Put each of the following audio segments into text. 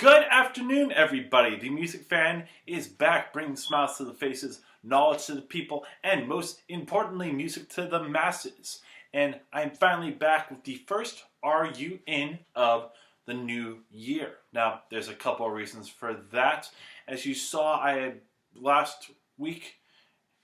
Good afternoon, everybody. The Music Fan is back, bringing smiles to the faces, knowledge to the people, and most importantly, music to the masses. And I'm finally back with the first Are You In of the new year. Now, there's a couple of reasons for that. As you saw, I had last week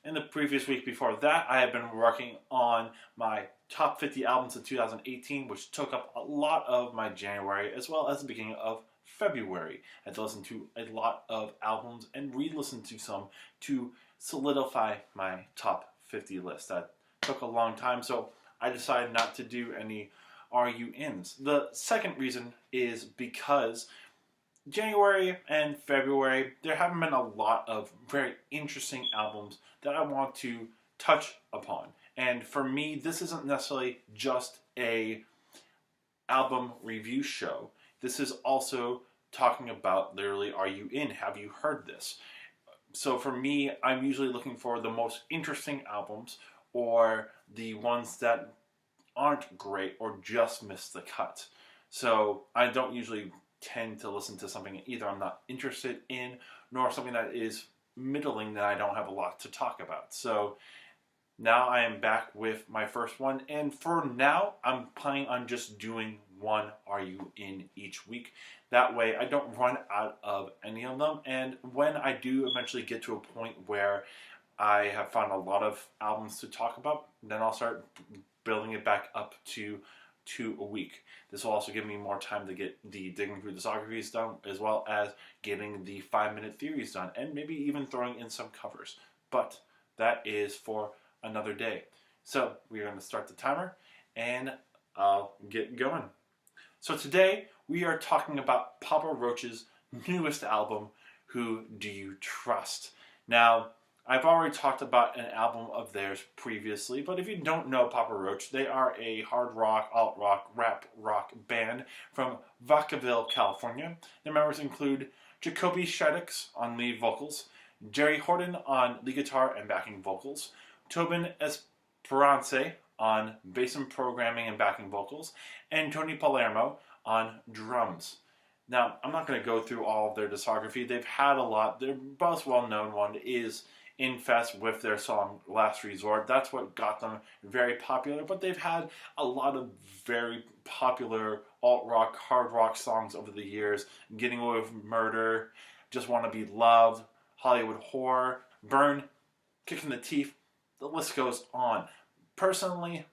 and the previous week before that, I had been working on my top 50 albums of 2018, which took up a lot of my January as well as the beginning of February. I had to listen to a lot of albums and re-listen to some to solidify my top 50 list. That took a long time, so I decided not to do any RU-ins. The second reason is because January and February, there haven't been a lot of very interesting albums that I want to touch upon. And for me, this isn't necessarily just a album review show. This is also talking about literally, are you in? Have you heard this? So for me, I'm usually looking for the most interesting albums or the ones that aren't great or just miss the cut. So I don't usually tend to listen to something either I'm not interested in, nor something that is middling that I don't have a lot to talk about. So now I am back with my first one, and for now I'm planning on just doing one Are You In each week. That way I don't run out of any of them, and when I do eventually get to a point where I have found a lot of albums to talk about, then I'll start building it back up to 2 a week. This will also give me more time to get the Digging Through Discographies done, as well as getting the 5-minute theories done, and maybe even throwing in some covers. But that is for another day. So we're going to start the timer, and I'll get going. So today we are talking about Papa Roach's newest album, Who Do You Trust? Now, I've already talked about an album of theirs previously, but if you don't know Papa Roach, they are a hard rock, alt rock, rap rock band from Vacaville, California. Their members include Jacoby Shaddix on lead vocals, Jerry Horton on lead guitar and backing vocals, Tobin Esperance on bass and programming and backing vocals, and Tony Palermo on drums. Now, I'm not going to go through all of their discography. They've had a lot. Their most well-known one is Infest with their song Last Resort. That's what got them very popular, but they've had a lot of very popular alt-rock, hard rock songs over the years. Getting Away with Murder, Just Want to Be Loved, Hollywood Horror, Burn, Kicking the Teeth, the list goes on. Personally,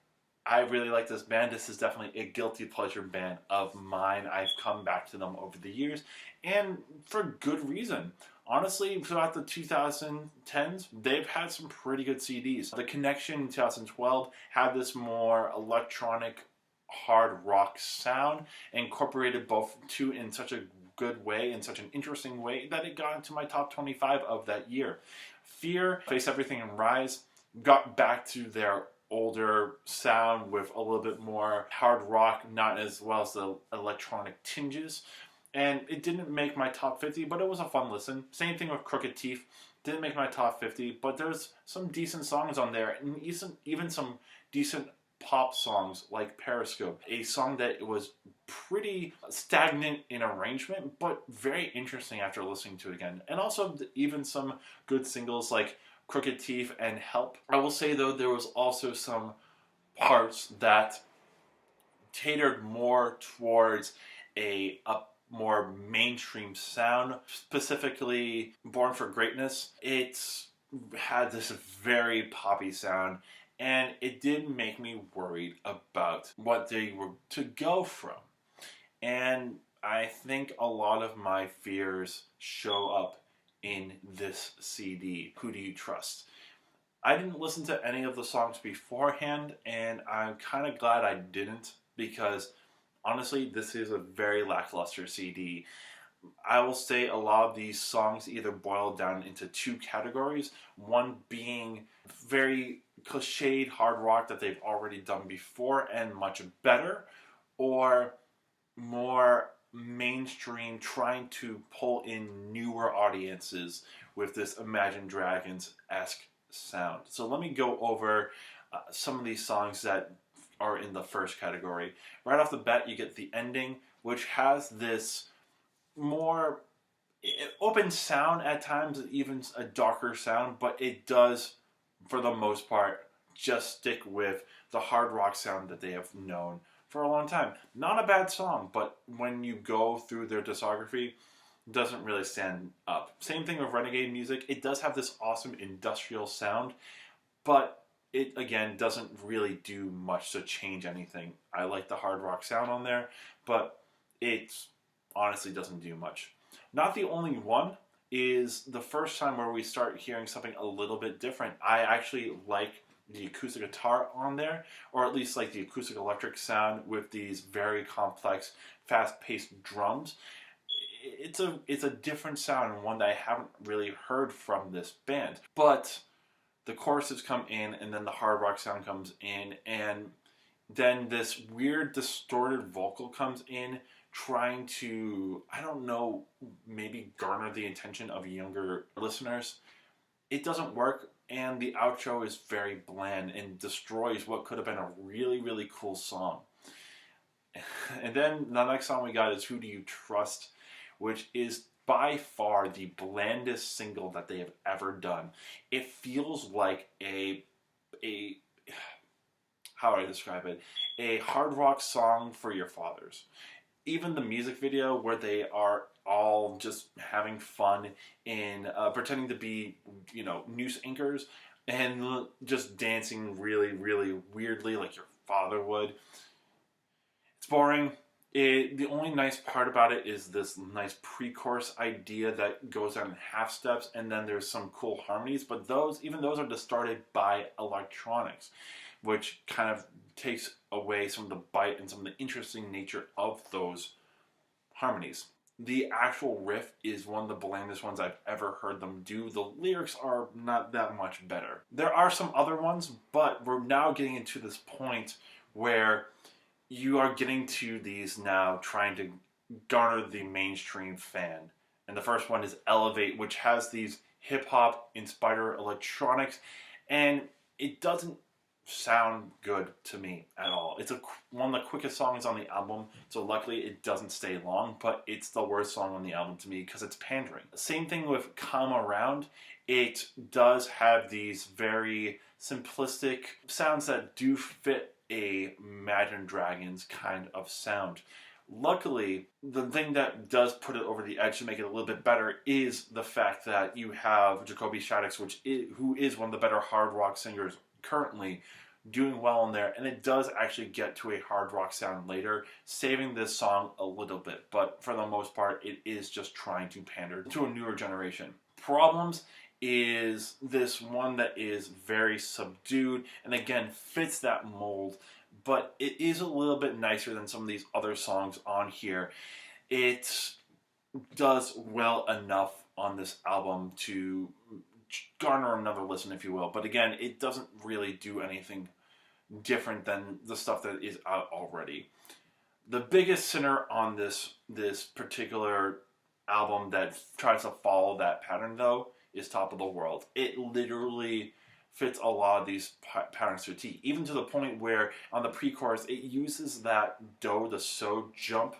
I really like this band. This is definitely a guilty pleasure band of mine. I've come back to them over the years, and for good reason. Honestly, throughout the 2010s, they've had some pretty good CDs. The Connection in 2012 had this more electronic hard rock sound, incorporated both two in such a good way, in such an interesting way, that it got into my top 25 of that year. Fear, Face Everything and Rise got back to their older sound with a little bit more hard rock, not as well as the electronic tinges. And it didn't make my top 50, but it was a fun listen. Same thing with Crooked Teeth. Didn't make my top 50, but there's some decent songs on there, and even some decent pop songs like Periscope. A song that was pretty stagnant in arrangement, but very interesting after listening to it again. And also even some good singles like Crooked Teeth and Help. I will say though, there was also some parts that catered more towards a more mainstream sound, specifically Born for Greatness. It had this very poppy sound, and it did make me worried about what they were to go from. And I think a lot of my fears show up in this CD, Who Do You Trust? I didn't listen to any of the songs beforehand, and I'm kind of glad I didn't, because honestly, this is a very lackluster CD. I will say a lot of these songs either boil down into two categories. One being very cliched hard rock that they've already done before and much better, or more mainstream, trying to pull in newer audiences with this Imagine Dragons-esque sound. So let me go over some of these songs that are in the first category. Right off the bat, you get The Ending, which has this more open sound at times, even a darker sound, but it does, for the most part, just stick with the hard rock sound that they have known for a long time. Not a bad song, but when you go through their discography, it doesn't really stand up. Same thing with Renegade Music. It does have this awesome industrial sound, but it, again, doesn't really do much to change anything. I like the hard rock sound on there, but it honestly doesn't do much. Not the only one is the first time where we start hearing something a little bit different. I actually like the acoustic guitar on there, or at least like the acoustic electric sound with these very complex, fast-paced drums. It's a different sound, and one that I haven't really heard from this band. But the choruses come in, and then the hard rock sound comes in, and then this weird distorted vocal comes in, trying to, I don't know, maybe garner the attention of younger listeners. It doesn't work, and the outro is very bland and destroys what could have been a really, really cool song. And then the next song we got is Who Do You Trust, which is by far the blandest single that they have ever done. It feels like how do I describe it? A hard rock song for your fathers. Even the music video where they are all just having fun in pretending to be, news anchors and just dancing really, really weirdly like your father would. It's boring. The only nice part about it is this nice pre-chorus idea that goes down in half steps, and then there's some cool harmonies, but even those are distorted by electronics, which kind of takes away some of the bite and some of the interesting nature of those harmonies. The actual riff is one of the blandest ones I've ever heard them do. The lyrics are not that much better. There are some other ones, but we're now getting into this point where you are getting to these now trying to garner the mainstream fan. And the first one is Elevate, which has these hip-hop inspired electronics, and it doesn't sound good to me at all. It's one of the quickest songs on the album, so luckily it doesn't stay long, but it's the worst song on the album to me because it's pandering. Same thing with Come Around. It does have these very simplistic sounds that do fit a Imagine Dragons kind of sound. Luckily, the thing that does put it over the edge to make it a little bit better is the fact that you have Jacoby Shaddix, who is one of the better hard rock singers currently, doing well in there, and it does actually get to a hard rock sound later, saving this song a little bit, but for the most part it is just trying to pander to a newer generation. Problems is this one that is very subdued and again fits that mold, but it is a little bit nicer than some of these other songs on here. It does well enough on this album to garner another listen, if you will, but again, it doesn't really do anything different than the stuff that is out already. The biggest sinner on this particular album that tries to follow that pattern, though, is Top of the World. It literally fits a lot of these patterns to a T, even to the point where on the pre-chorus it uses that do to so jump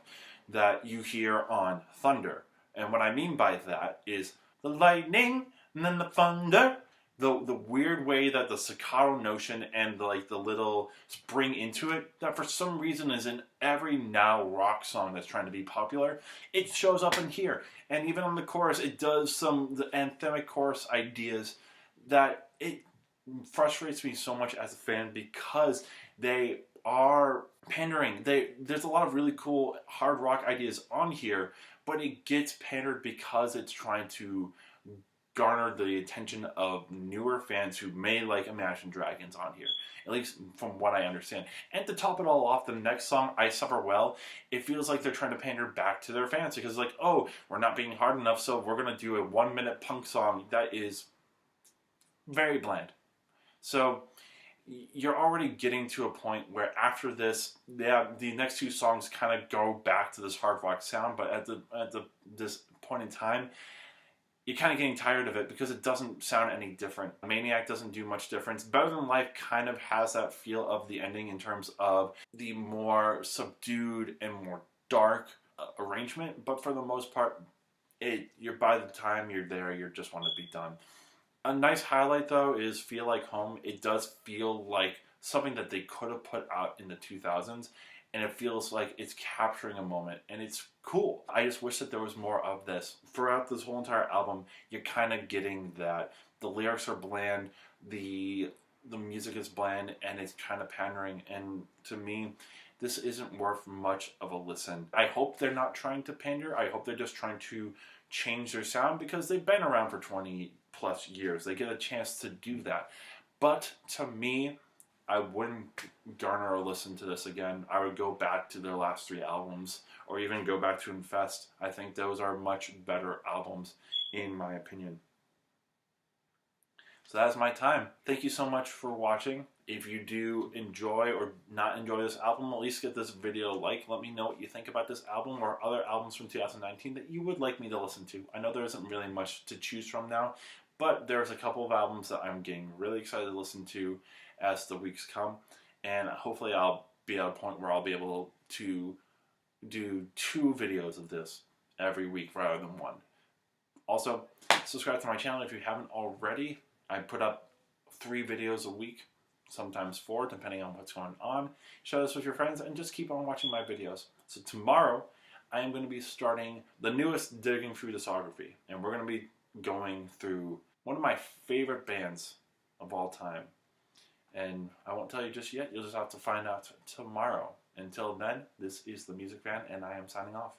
that you hear on Thunder. And what I mean by that is the lightning and then the thunder, the weird way that the staccato notion and the little spring into it, that for some reason is in every now rock song that's trying to be popular, it shows up in here. And even on the chorus, it does the anthemic chorus ideas that it frustrates me so much as a fan because they are pandering. There's a lot of really cool hard rock ideas on here, but it gets pandered because it's trying to garner the attention of newer fans who may like Imagine Dragons on here, at least from what I understand. And to top it all off, the next song, I Suffer Well, it feels like they're trying to pander back to their fans because we're not being hard enough, so we're going to do a 1-minute punk song that is very bland. So you're already getting to a point where after this, the next two songs kind of go back to this hard rock sound, but at this point in time, you're kind of getting tired of it because it doesn't sound any different. Maniac doesn't do much difference. Better Than Life kind of has that feel of the ending in terms of the more subdued and more dark arrangement, but for the most part, you're by the time you're there, you just want to be done. A nice highlight though is Feel Like Home. It does feel like something that they could have put out in the 2000s, and it feels like it's capturing a moment, and it's cool. I just wish that there was more of this. Throughout this whole entire album, you're kind of getting that. The lyrics are bland, the music is bland, and it's kind of pandering, and to me, this isn't worth much of a listen. I hope they're not trying to pander. I hope they're just trying to change their sound, because they've been around for 20 plus years. They get a chance to do that. But to me, I wouldn't garner a listen to this again. I would go back to their last 3 albums, or even go back to Infest. I think those are much better albums, in my opinion. So that's my time. Thank you so much for watching. If you do enjoy or not enjoy this album, at least give this video a like. Let me know what you think about this album or other albums from 2019 that you would like me to listen to. I know there isn't really much to choose from now, but there's a couple of albums that I'm getting really excited to listen to as the weeks come. And hopefully I'll be at a point where I'll be able to do 2 videos of this every week rather than 1. Also, subscribe to my channel if you haven't already. I put up 3 videos a week, sometimes 4, depending on what's going on. Share this with your friends and just keep on watching my videos. So tomorrow, I am going to be starting the newest Digging Through Discography. And we're going to be going through one of my favorite bands of all time. And I won't tell you just yet. You'll just have to find out tomorrow. Until then, this is The Music Fan, and I am signing off.